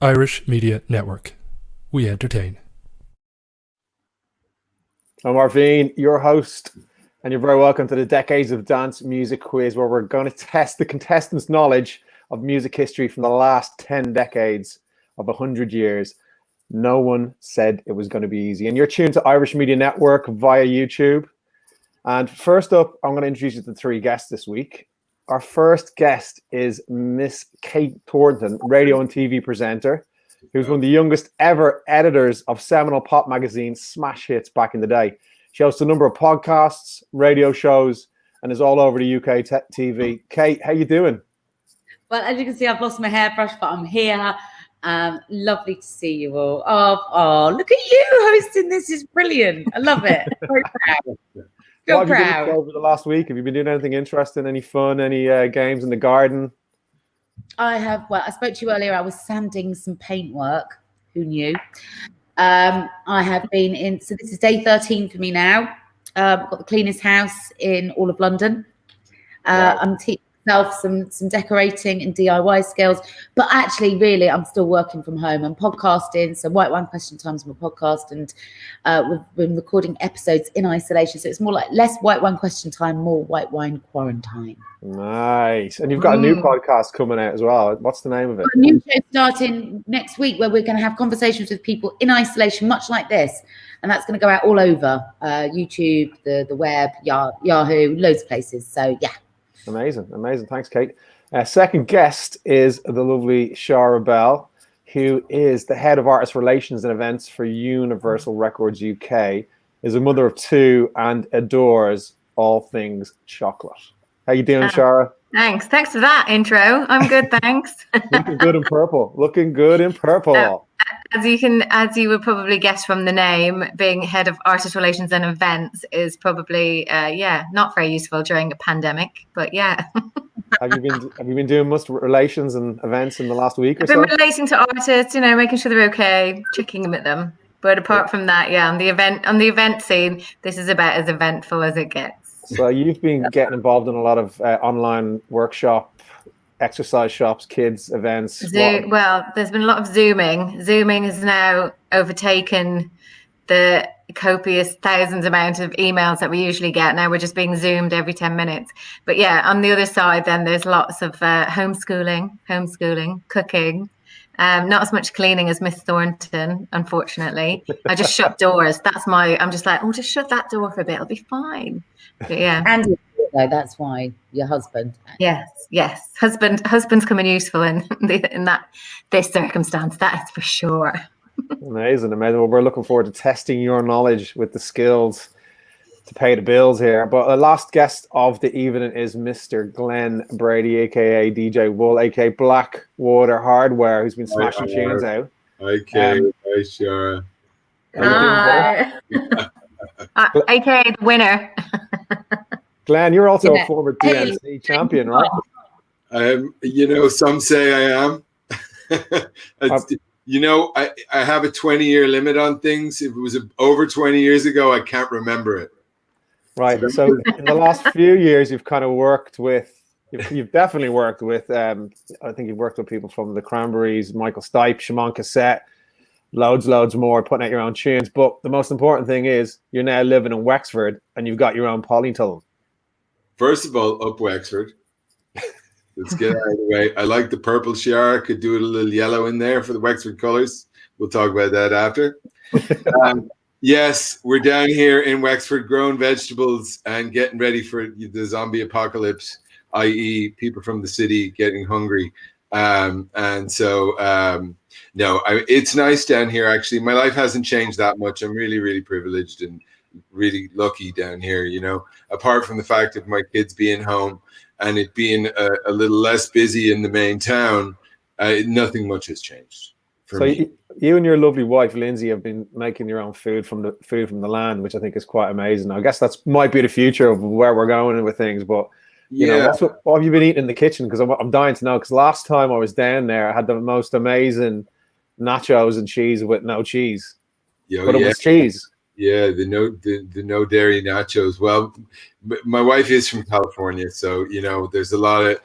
Irish Media Network. We entertain. I'm Marvin, your host, and you're very welcome to the Decades of Dance Music Quiz, where we're going to test the contestants' knowledge of music history from the last 10 decades of 100 years. No one said it was going to be easy. And you're tuned to Irish Media Network via YouTube. And first up, I'm going to introduce you to three guests this week. Our first guest is Miss Kate Thornton, radio and TV presenter, who's one of the youngest ever editors of seminal pop magazine Smash Hits back in the day. She hosts a number of podcasts, radio shows, and is all over the UK TV. Kate, how you doing? Well, as you can see, I've lost my hairbrush, but I'm here. Lovely to see you all. Oh, look at you hosting this. Is brilliant. I love it. Very proud. What have you been doing over the last week? Have you been doing anything interesting, any fun, any games in the garden? I have. Well, I spoke to you earlier. I was sanding some paintwork. Who knew? I have been in. So this is day 13 for me now. I've got the cleanest house in all of London. Wow. I'm teaching myself some decorating and DIY skills, but actually, really, I'm still working from home. I'm podcasting. So White Wine Question Time's my podcast, and we've been recording episodes in isolation. So it's more like less White Wine Question Time, more White Wine Quarantine. Nice. And you've got a new podcast coming out as well. What's the name of it? A new show starting next week where we're going to have conversations with people in isolation, much like this. And that's going to go out all over YouTube, the web, Yahoo, loads of places. So, yeah. Amazing. Thanks, Kate. Second guest is the lovely Shiarra Bell, who is the head of artist relations and events for Universal Records UK, is a mother of two, and adores all things chocolate. How you doing, Shiarra? Thanks for that intro. I'm good, thanks. Looking good in purple. As you would probably guess from the name, being head of artist relations and events is probably not very useful during a pandemic. But yeah. Have you been doing much relations and events in the last week or so? I've been relating to artists, making sure they're okay, checking in with them. But apart from that, on the event scene, this is about as eventful as it gets. So you've been getting involved in a lot of online workshop, exercise shops, kids events. Well, there's been a lot of Zooming. Zooming has now overtaken the copious thousands amount of emails that we usually get. Now we're just being Zoomed every 10 minutes. But yeah, on the other side, then there's lots of homeschooling, cooking. Not as much cleaning as Miss Thornton, unfortunately. I just shut doors. I'm just like, just shut that door for a bit. It'll be fine. But yeah. And that's why your husband. Yes. Husband's coming useful in this circumstance. That is for sure. Amazing. Well, we're looking forward to testing your knowledge with the skills to pay the bills here. But the last guest of the evening is Mr. Glen Brady, aka DJ Wool, aka Blackwater Hardware, who's been smashing tunes out. Hi, Kate. Hi, Shiarra. Hi. AKA the winner. Glenn, you're also a former DNC champion, right? Some say I am. I have a 20-year limit on things. If it was over 20 years ago, I can't remember it. Right. So in the last few years, you've kind of worked with, you've definitely worked with, I think you've worked with people from the Cranberries, Michael Stipe, Shimon Cassette, loads more, putting out your own tunes. But the most important thing is you're now living in Wexford and you've got your own polytone. First of all, up Wexford. Let's get out of the way. I like the purple. Shiarra could do a little yellow in there for the Wexford colours. We'll talk about that after. Yes, we're down here in Wexford growing vegetables and getting ready for the zombie apocalypse, i.e. people from the city getting hungry. It's nice down here, actually. My life hasn't changed that much. I'm really, really privileged and really lucky down here, apart from the fact of my kids being home and it being a little less busy in the main town, nothing much has changed for me. You and your lovely wife, Lindsay, have been making your own food from the land, which I think is quite amazing. I guess that's might be the future of where we're going with things, but what have you been eating in the kitchen? Because I'm dying to know, because last time I was down there, I had the most amazing nachos and cheese with no cheese. It was cheese. Yeah, the no dairy nachos. Well, my wife is from California, so there's a lot of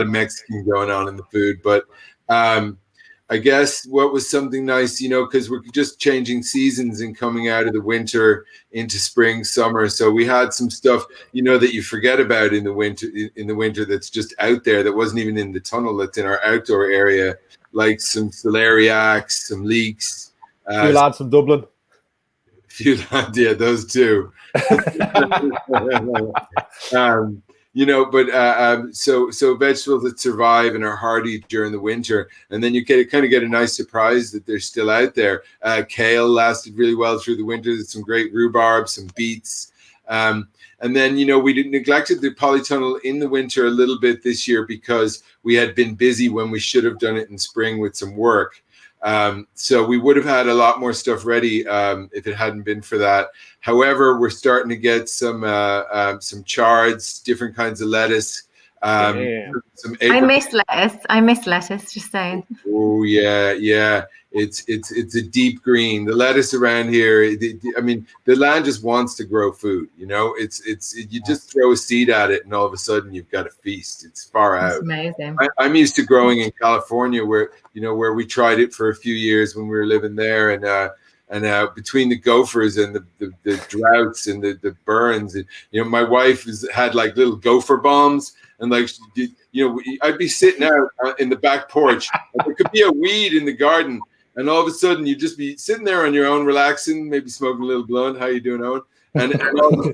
Mexican going on in the food. But I guess what was something nice, because we're just changing seasons and coming out of the winter into spring, summer. So we had some stuff, that you forget about in the winter that's just out there that wasn't even in the tunnel that's in our outdoor area, like some celeriacs, some leeks. Few lads from Dublin. Yeah, those two. So vegetables that survive and are hardy during the winter, and then you kind of get a nice surprise that they're still out there. Kale lasted really well through the winter. There's some great rhubarb, some beets. And then, we neglected the polytunnel in the winter a little bit this year because we had been busy when we should have done it in spring with some work. So we would have had a lot more stuff ready if it hadn't been for that. However, we're starting to get some chards, different kinds of lettuce. Some I miss lettuce. Just saying. Oh yeah. It's a deep green. The lettuce around here, the land just wants to grow food. You just throw a seed at it, and all of a sudden you've got a feast. It's far out. It's amazing. I'm used to growing in California, where we tried it for a few years when we were living there, and between the gophers and the droughts and the burns, and my wife had like little gopher bombs, and like I'd be sitting out in the back porch, and there could be a weed in the garden. And all of a sudden, you'd just be sitting there on your own, relaxing, maybe smoking a little blunt. How you doing, Owen? And all of a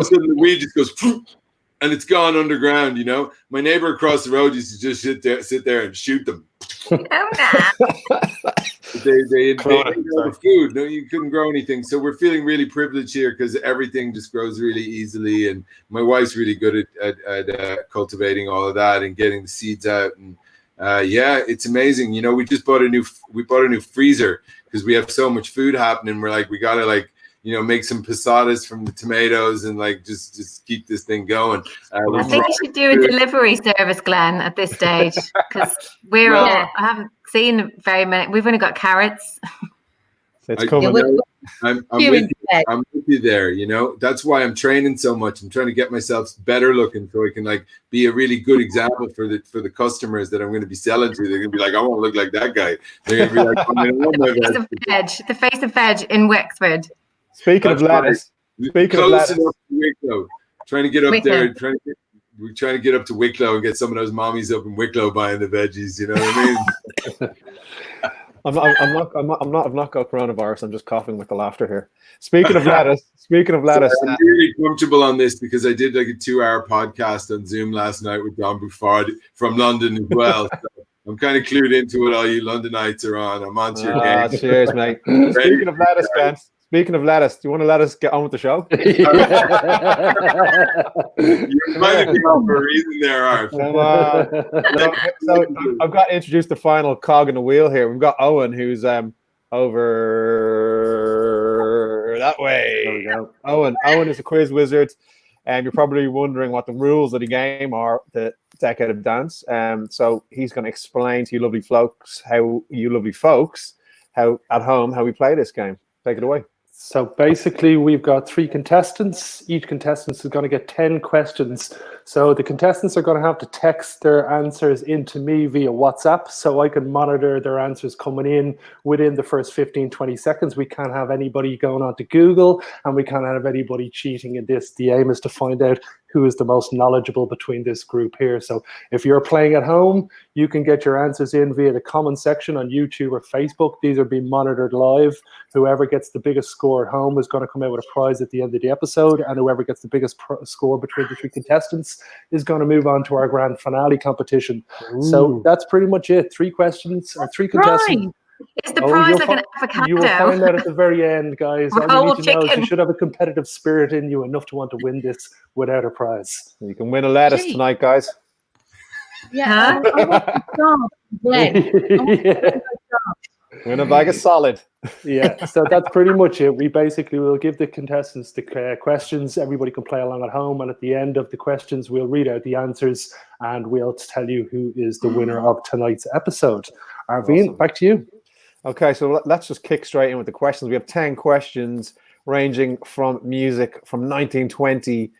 sudden, the weed just goes, and it's gone underground. My neighbor across the road used to just sit there and shoot them. They the food. No, you couldn't grow anything. So we're feeling really privileged here because everything just grows really easily, and my wife's really good at cultivating all of that and getting the seeds out. And it's amazing. We just bought a new freezer because we have so much food happening. We're like, we gotta make some posadas from the tomatoes and just keep this thing going. I think you should do a delivery service, Glenn, at this stage, because I haven't seen very many. We've only got carrots. It's coming. I'm with you there. That's why I'm training so much. I'm trying to get myself better looking so I can be a really good example for the customers that I'm going to be selling to. They're going to be like, I want to look like that guy. They're going to be like, the face of veg in Wexford. Speaking of lettuce, Wicklow, trying to get up there, we're trying to get up to Wicklow and get some of those mommies up in Wicklow buying the veggies. You know what I mean? I've not got coronavirus. I'm just coughing with the laughter here. Speaking of lettuce, I'm really comfortable on this because I did a 2-hour podcast on Zoom last night with Don Buffard from London as well. So I'm kind of clued into what all you Londonites are on. I'm on to your game. Cheers, mate. Speaking of lettuce, Ben. Speaking of lettuce, do you want to let us get on with the show? You might have come up for a reason there, Art. So I've got to introduce the final cog in the wheel here. We've got Owen, who's over that way. There we go. Owen is a quiz wizard, and you're probably wondering what the rules of the game are, the Decade of Dance. So he's going to explain to you lovely folks how at home we play this game. Take it away. So basically, we've got 3 contestants. Each contestant is going to get 10 questions. So the contestants are going to have to text their answers into me via WhatsApp so I can monitor their answers coming in within the first 15, 20 seconds. We can't have anybody going on to Google, and we can't have anybody cheating in this. The aim is to find out who is the most knowledgeable between this group here. So if you're playing at home, you can get your answers in via the comment section on YouTube or Facebook. These are being monitored live. Whoever gets the biggest score at home is going to come out with a prize at the end of the episode, and whoever gets the biggest score between the 3 contestants is going to move on to our grand finale competition. Ooh. So that's pretty much it. 3 questions or 3 contestants. Right. Is the prize like an avocado? You will find out at the very end, guys. All you need to know is you should have a competitive spirit in you enough to want to win this without a prize. You can win a lettuce tonight, guys. Yeah. Win a bag of solid. Yeah, so that's pretty much it. We basically will give the contestants the questions. Everybody can play along at home, and at the end of the questions, we'll read out the answers and we'll tell you who is the winner of tonight's episode. Arvine, awesome. Back to you. Okay, so let's just kick straight in with the questions. We have 10 questions ranging from music from 1920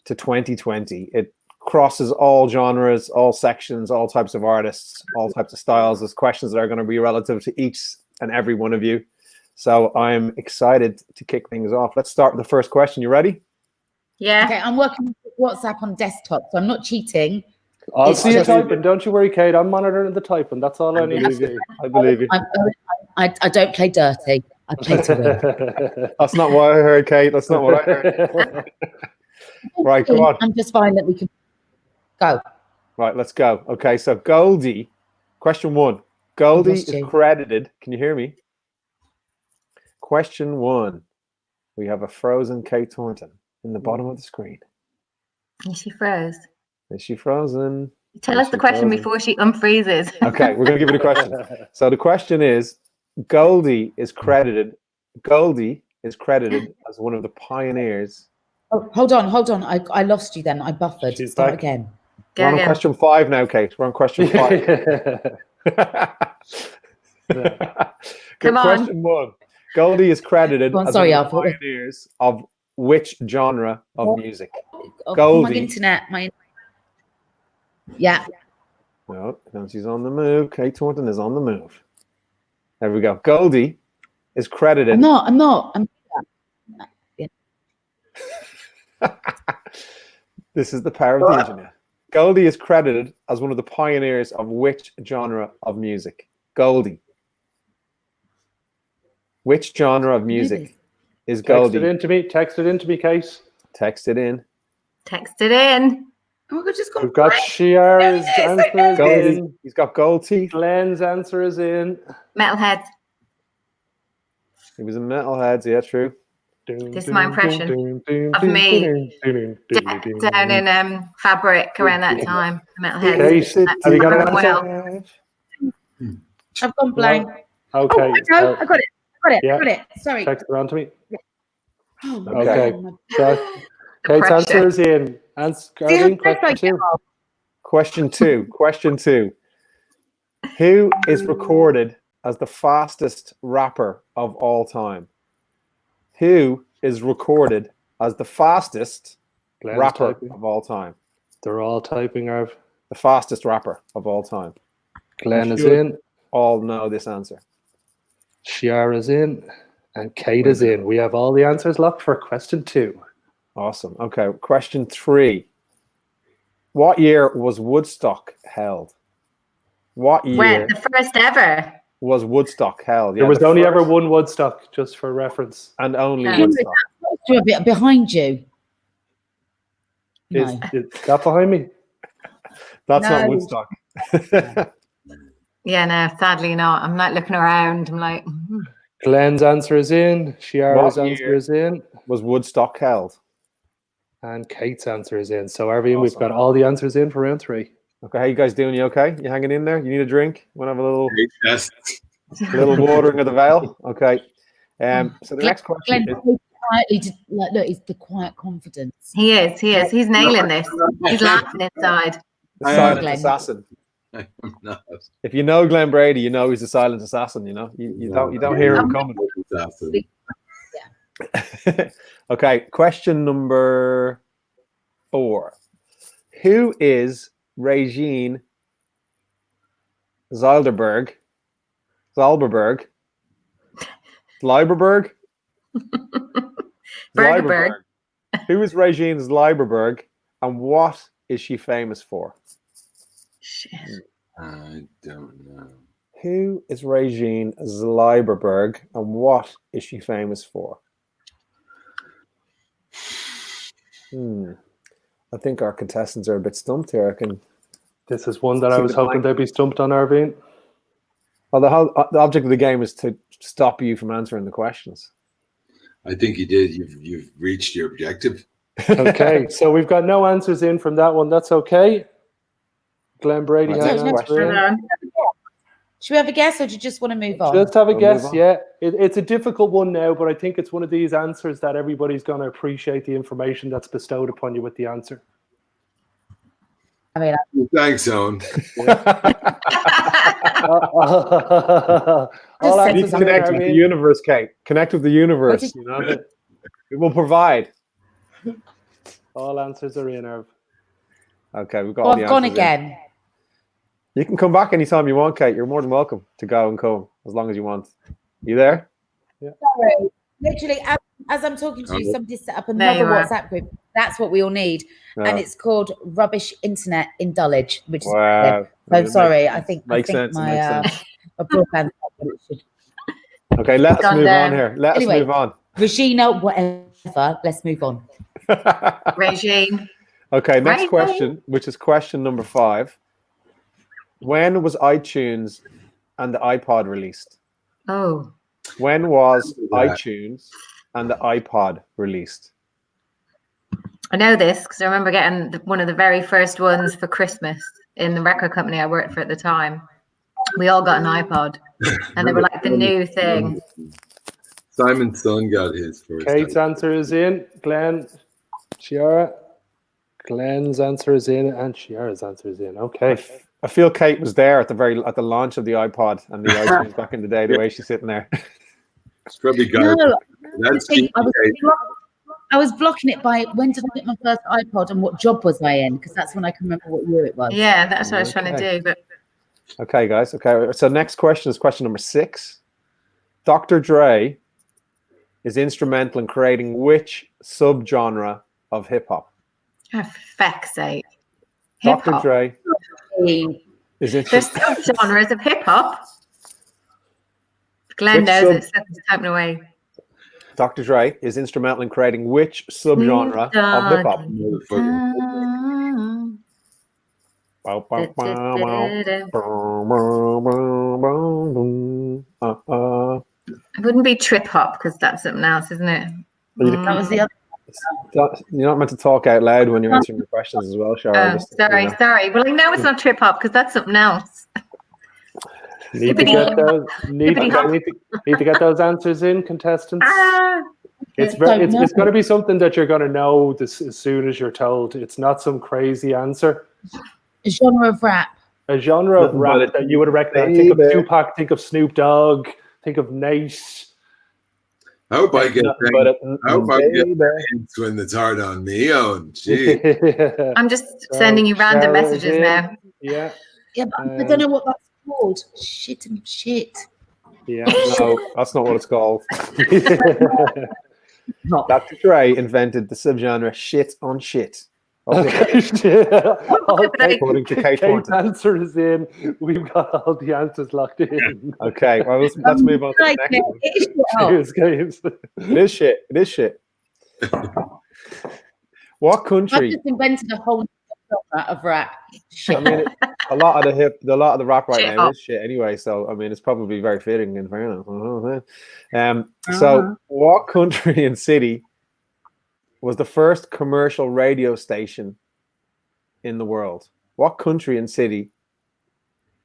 to 2020. It crosses all genres, all sections, all types of artists, all types of styles. There's questions that are going to be relative to each and every one of you. So I'm excited to kick things off. Let's start with the first question. You ready? Yeah. Okay, I'm working with WhatsApp on desktop, so I'm not cheating. I'll It's see you just- typing. Don't you worry, Kate. I'm monitoring the typing. That's all I need. I believe you. I don't play dirty. I play to win. That's not what I heard, Kate. That's not what I heard. Right, go on. I'm just fine that we can go. Right, let's go. Okay, so Goldie, question 1. Goldie lost is you. credited. Can you hear me? Question 1. We have a frozen Kate Thornton in the bottom of the screen. And she froze. Is she frozen? Tell us the question before she unfreezes. Okay, we're going to give it a question. So the question is, Goldie is credited as one of the pioneers. Oh, hold on. I lost you then. I buffered. She's Start back. again. We're on question 5 now, Kate. We're on question 5. Come on. Question 1. Goldie is credited Go on, as sorry, one of the Alfred. pioneers of which genre of music? Oh, Goldie. my internet. Yeah. No, she's on the move. Kate Thornton is on the move. There we go. Goldie is credited. I'm not. This is the power of the internet. Goldie is credited as one of the pioneers of which genre of music? Goldie. Which genre of music is Goldie? Text it into me, Kate. Text it in. Text it in. Oh, I just got We've got Shiarra's answer is Goldie. in. He's got gold teeth. Glenn's answer is in. Metalheads. He was in Metalheads. Yeah, true. This is my impression of me down in Fabric around that time. Metalheads. Kate, have you got an Well, answer? I've gone blank. Okay. Oh, I got it. Yeah. I got it. Sorry. Text it on to me. Oh, my Okay. God. So, Kate's answer is in. Question 2. Question two. Who is recorded as the fastest rapper of all time? Who is recorded as the fastest Glenn's rapper typing. of all time? They're all typing, Arv. The fastest rapper of all time. Glenn is Should in. all know this answer. Shiarra's in. And Kate is in. We have all the answers locked for question 2. Awesome. Okay. Question 3. What year was Woodstock held? What year when the first ever. was Woodstock held? There was the only first ever one Woodstock, just for reference. and only Yeah. Woodstock. A bit behind you. Is, No. is that behind me? That's not No. Woodstock. Yeah, no, sadly not. I'm like looking around. I'm like, Glenn's answer is in. Shiarra's What answer year? is in. Was Woodstock held? And Kate's answer is in. So, everyone, we've Awesome. got all the answers in for round 3. Okay, how you guys doing? You okay? You hanging in there? You need a drink? Want to have a Yes. little watering of the veil? Okay. So the next question Glenn is, quietly did, like, look, it's the quiet confidence. he is. He's nailing this. He's laughing inside. the I am. silent Glenn. assassin. I'm not. If you know Glen Brady, you know he's a silent assassin. You know you don't hear him coming. Okay, question number 4. Who is Regine Zalberberg? Bergerberg. Who is Regine Zalberberg, and what is she famous for? Shit. I don't know. Who is Regine Zalberberg, and what is she famous for? I think our contestants are a bit stumped here. This is one that I See was the hoping blank. they'd be stumped on, Arvine. Well, the object of the game is to stop you from answering the questions. I think you did. You've reached your objective. Okay, so we've got no answers in from that one. That's okay. Glen Brady Right, has next an answer in. Should we have a guess, or do you just want to move on? Just have a We'll guess, move on. yeah. It's a difficult one now, but I think it's one of these answers that everybody's going to appreciate the information that's bestowed upon you with the answer. I mean, Thanks, Owen. All You You answers need to are in, connect with the Arvine. universe, Kate. Connect with the universe. did- You know, it will provide. All answers are in, Arv. Okay, we've got Oh, all the I've gone answers in. again. You can come back anytime you want, Kate. You're more than welcome to go and come as long as you want. You there? Sorry. Literally, as I'm talking to you, somebody set up There another you are. WhatsApp group. That's what we all need. Yeah. And it's called Rubbish Internet in Dulwich, which is Wow. so It sorry. makes I sense. think Makes I think sense. It my makes sense. my broadband it should. Okay, let us Gone move on down. here. Let Anyway. us move on. Regina, whatever. Let's move on. Regine. Okay, next Right. question, which is question number 5. When was iTunes and the iPod released? Oh, When was Yeah. iTunes and the iPod released? I know this because I remember getting one of the very first ones for Christmas in the record company I worked for at the time. We all got an iPod, and they were like the new thing. Simon's son got his first. Kate's answer is in. Glen, Shiarra. Glen's answer is in, and Shiarra's answer is in. Okay. I feel Kate was there at the launch of the iPod and the iTunes back in the day. The way she's sitting there. It's probably No, got. I That's think cheap. I was blocking it by when did I get my first iPod and what job was I in? Because that's when I can remember what year it was. Yeah, that's what I was trying to Okay. do. But Okay, guys. Okay, so next question is question number 6. Dr. Dre is instrumental in creating which subgenre of hip hop? oh, for feck's sake, hip Dr. hop. Dre is There's instrumental. subgenres of hip hop. Glenn Which knows it. So he's typing away. Dr. Dre is instrumental in creating which subgenre of hip hop? Motherfucker. Bow, bow, bow, bow. Boom, boom, boom, boom, boom. It wouldn't be trip hop because that's something else, isn't it? That was the other. You're not meant to talk out loud when you're answering the questions as well, Shiarra. Oh, Just, you sorry, know. sorry. Well, I know it's not trip hop because that's something else. Need to get those answers in, contestants. Ah, It's going to be something that you're going to know as soon as you're told. It's not some crazy answer. A genre of rap. A genre of Nothing rap but it, that you would have recognized. Think of baby. Tupac, think of Snoop Dogg, think of Nate. I hope I get Nothing but it, I hope I get baby. hints when it's hard on me. Oh, gee. I'm just sending you random Shiarra messages is in. now. Yeah. Yeah, but I don't know what that's called. Shit. Yeah, no, that's not what it's called. Not. Dr. Dre invented the subgenre shit on shit. Okay. According to Kate Kate's Thornton. answer is in. We've got all the answers locked in. Okay, well, let's move on to the next one. It is shit up. Cheers, Games. It is shit. It is shit. What I've country? just invented a whole new genre of rap. I mean, a lot of the rap right Shit now hop. is shit anyway. So I mean, it's probably very fitting in fairness. So what country and city was the first commercial radio station in the world? What country and city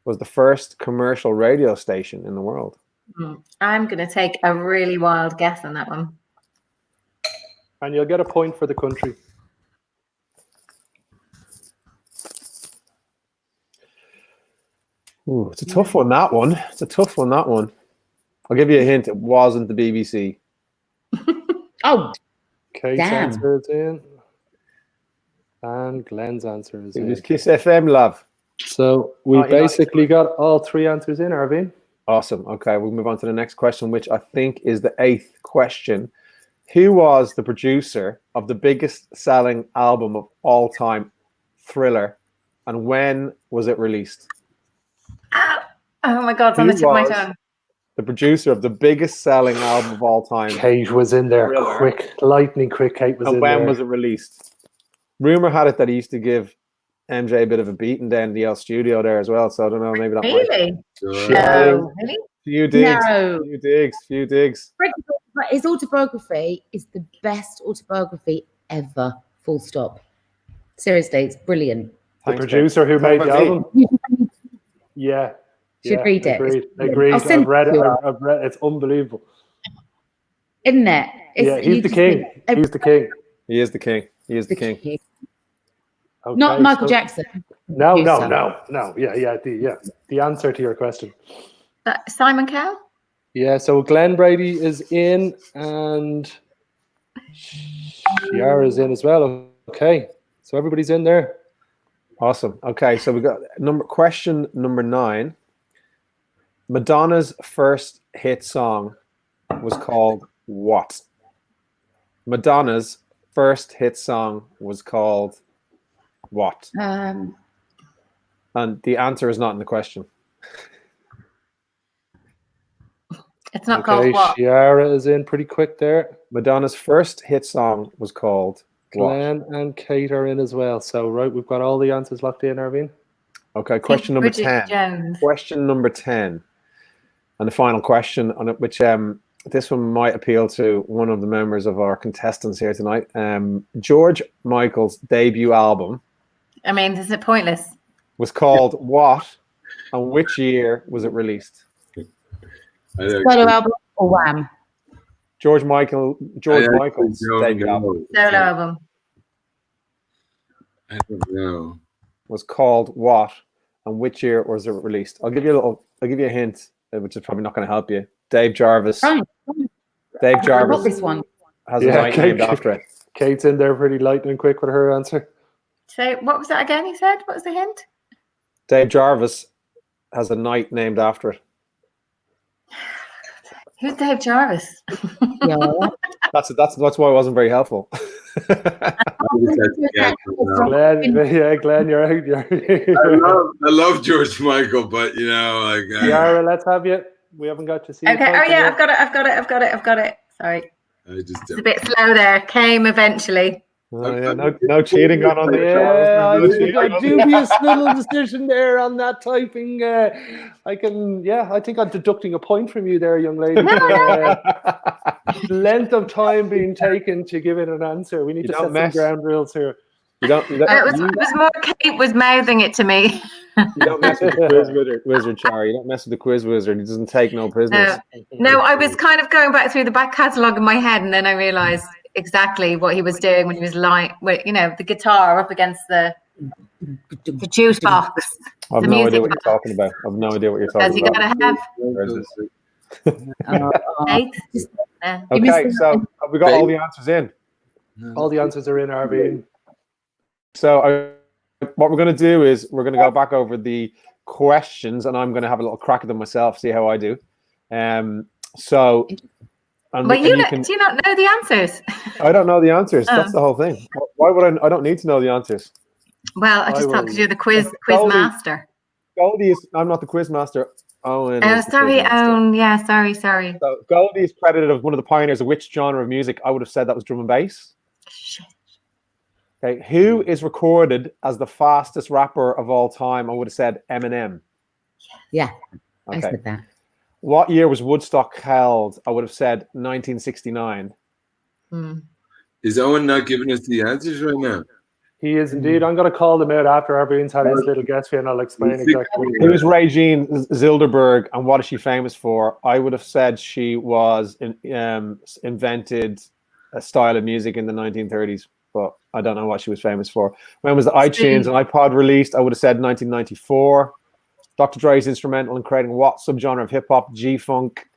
was the first commercial radio station in the world? I'm going to take a really wild guess on that one. And you'll get a point for the country. Ooh, it's a tough one, that one. It's a tough one, that one. I'll give you a hint. It wasn't the BBC. Oh, Kate's Damn. answer is in. And Glenn's answer is It in. was Kiss FM, love. So we 99. basically got all 3 answers in, Arvine. Awesome. Okay, we'll move on to the next question, which I think is the 8th question. Who was the producer of the biggest selling album of all time, Thriller, and when was it released? Oh my God, it's on the Who tip of my was tongue. the producer of the biggest selling album of all time, Kate was in there Thriller. quick, lightning quick. Kate was and in when there. was it released? Rumor had it that he used to give MJ a bit of a beating down in the L studio there as well. So I don't know, maybe that might. Really? Sure. No. Really? Few digs. No. Few digs. But his autobiography is the best autobiography ever. Full stop. Seriously, it's brilliant. The Thanks, producer who Kate. made What the about me? album. You Yeah. should yeah, read it. Agreed. It's brilliant. Agreed. I'll send I've read it it. to you. I've read it. It's unbelievable. Isn't it? Yeah, you he's the just king. think He's the king. He is the king. He is the king. Okay, Not Michael so- Jackson. No. Producer. Yeah. The answer to your question. Simon Cowell? Yeah, so Glen Brady is in and Shiarra is in as well. Okay, so everybody's in there. Awesome. Okay, so we got question number 9. Madonna's first hit song was called what? Madonna's first hit song was called what? And the answer is not in the question. It's not called what? Shiarra is in pretty quick there. Madonna's first hit song was called what? Glenn and Kate are in as well. So, right, we've got all the answers locked in, Arvine. Okay, question number Bridget 10. Jones. Question number 10. And the final question on it, which this one might appeal to one of the members of our contestants here tonight. George Michael's debut album. I mean, is it pointless? Was called what? And which year was it released? Solo album or Wham? George Michael's debut album. Solo album. I don't know. Was called what? And which year was it released? I'll give you a hint, which is probably not going to help you. Dave Jarvis. Right. Dave I got Jarvis this one. has a night named after it. Kate's in there pretty lightning quick with her answer. So what was that again? He said. What was the hint? Dave Jarvis has a night named after it. Who's Dave Jarvis? Yeah. That's why it wasn't very helpful. Glenn, you're out. I love George Michael, but Shiarra, let's have you. We haven't got to see. Okay. Oh yeah, I've got it. Sorry. It's a bit slow there. Came eventually. No cheating gone on there. Yeah, a dubious little decision there on that typing. I think I'm deducting a point from you there, young lady. Length of time being taken to give it an answer. We need to set some ground rules here. It was more Kate was mouthing it to me. You don't mess with the quiz wizard, Char. You don't mess with the quiz wizard. He doesn't take no prisoners. No, I was kind of going back through the back catalogue in my head, and then I realised exactly what he was doing when he was the guitar up against the juice box. I have no idea what you're talking about. Because you gotta have. Okay, so have we got all the answers in? All the answers are in, RB. So what we're going to do is we're going to go back over the questions, and I'm going to have a little crack at them myself, see how I do. Do you not know the answers? I don't know the answers. That's the whole thing. Why would I don't need to know the answers. Well, I just thought because you're the quiz master. Goldie is. I'm not the quiz master. Owen. Sorry, Owen. Yeah, sorry. So Goldie is credited as one of the pioneers of which genre of music? I would have said that was drum and bass. Shit. Okay, who is recorded as the fastest rapper of all time? I would have said Eminem. Yeah, okay. I said that. What year was Woodstock held? I would have said 1969. Is Owen not giving us the answers right now? He is indeed. I'm going to call them out after Arvine's had his little guess here, and I'll explain exactly what he Who's Regine Zilderberg, and what is she famous for? I would have said she was invented a style of music in the 1930s, but I don't know what she was famous for. When was the iTunes and iPod released? I would have said 1994. Dr. Dre is instrumental in creating what subgenre of hip hop? G-funk.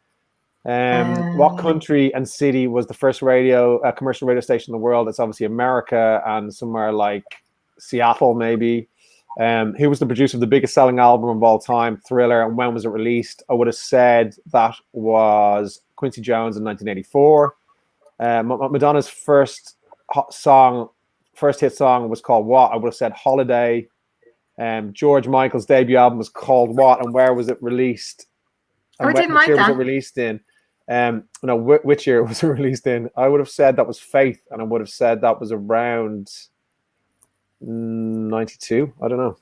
What country and city was the first commercial radio station in the world? It's obviously America, and somewhere like Seattle, maybe. Who was the producer of the biggest selling album of all time, Thriller, and when was it released? I would have said that was Quincy Jones in 1984. Madonna's first hit song was called what? I would have said Holiday. George Michael's debut album was called what, and where was it released? And which year was it released in? Which year was it released in? I would have said that was Faith, and I would have said that was around 92. I don't know.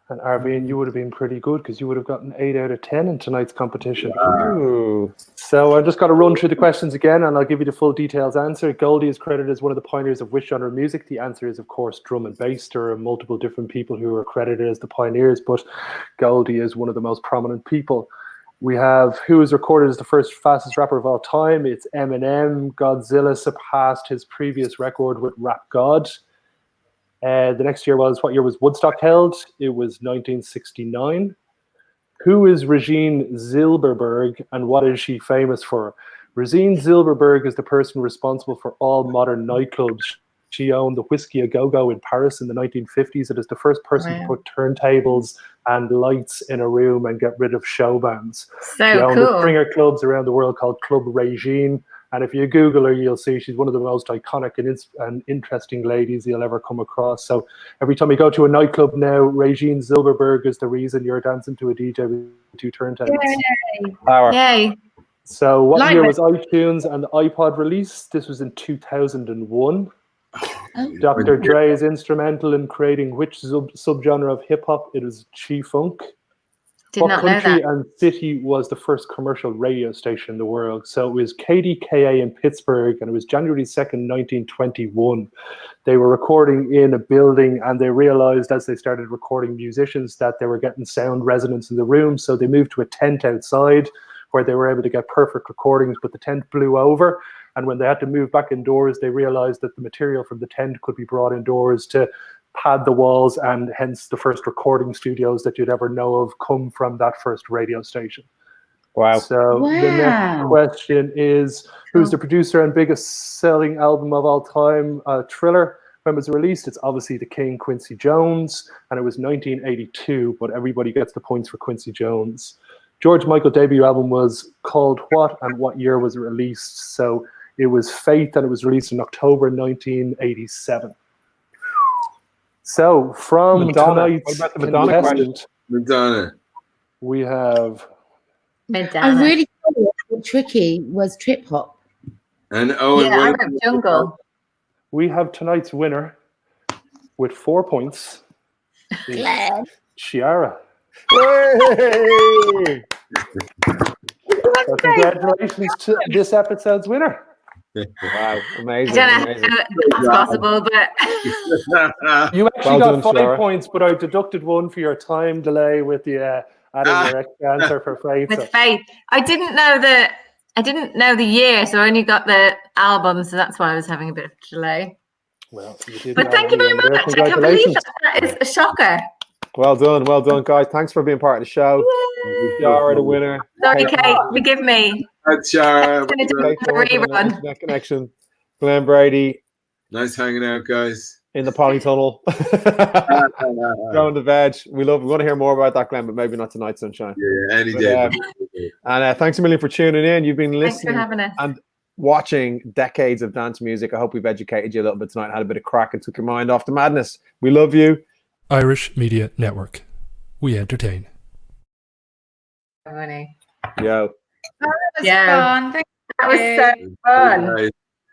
And Arvine, you would have been pretty good because you would have gotten 8 out of 10 in tonight's competition. Ooh. So I've just got to run through the questions again, and I'll give you the full details answer. Goldie is credited as one of the pioneers of which genre of music? The answer is, of course, drum and bass. There are multiple different people who are credited as the pioneers, but Goldie is one of the most prominent people. We have who is recorded as the first fastest rapper of all time. It's Eminem. Godzilla surpassed his previous record with Rap God. The next year was, what year was Woodstock held? It was 1969. Who is Regine Zilberberg and what is she famous for? Regine Zilberberg is the person responsible for all modern nightclubs. She owned the Whiskey A Go-Go in Paris in the 1950s. It is the first person to put turntables and lights in a room and get rid of show bands. So she owned cool. the stringer clubs around the world called Club Regine. And if you Google her, you'll see she's one of the most iconic and interesting ladies you'll ever come across. So every time you go to a nightclub now, Regine Zilberberg is the reason you're dancing to a DJ with two turntables. Yay. Power. Yay. So what Like year it. was iTunes and the iPod released? This was in 2001. Oh. Dr. Dre is instrumental in creating which subgenre of hip hop? It is G-Funk. Did What not know country that. and city was the first commercial radio station in the world? So it was KDKA in Pittsburgh, and it was January 2nd, 1921. They were recording in a building, and they realized as they started recording musicians that they were getting sound resonance in the room, so they moved to a tent outside where they were able to get perfect recordings, but the tent blew over. And when they had to move back indoors, they realized that the material from the tent could be brought indoors to pad the walls, and hence the first recording studios that you'd ever know of come from that first radio station. Wow. So the next question is, who's the producer and biggest selling album of all time? Thriller. When it was released, it's obviously the King, Quincy Jones, and it was 1982, but everybody gets the points for Quincy Jones. George Michael's debut album was called what, and what year was it released? So it was Faith, and it was released in October 1987. So from Madonna. tonight's What about the Madonna contestant, Madonna. we have Madonna. I really thought what tricky was trip hop. And Owen Yeah, I Wilson. wrote Jungle. tonight's winner with 4 points. is Glenn. Shiarra. Hey! So congratulations to this episode's winner. Wow, I amazing. don't know amazing. how that's possible, but You actually Well got done, 5 Shiarra. points, but I deducted 1 for your time delay with the adding your extra answer for Faith. with So Faith, I didn't know the year, so I only got the album, so that's why I was having a bit of delay. well, you did But well thank you very anyway. much. I can't believe Congratulations. that is a shocker. Well done, guys. Thanks for being part of the show. Shiarra, the winner. Sorry, Kate Kate, forgive me. That's Shiarra. Kate Thornton on the Rerun. Internet Connection. Glen Brady Nice hanging out, guys. in the polytunnel. Growing the veg. We want to hear more about that, Glenn, but maybe not tonight, sunshine. Yeah, any But, day. And thanks a million for tuning in. You've been Thanks for listening having us. and watching decades of dance music. I hope we've educated you a little bit tonight, had a bit of crack and took your mind off the madness. We love you. Irish Media Network. We entertain. Funny. Yo. That was Yeah. fun. Thank That was you. so fun. Nice.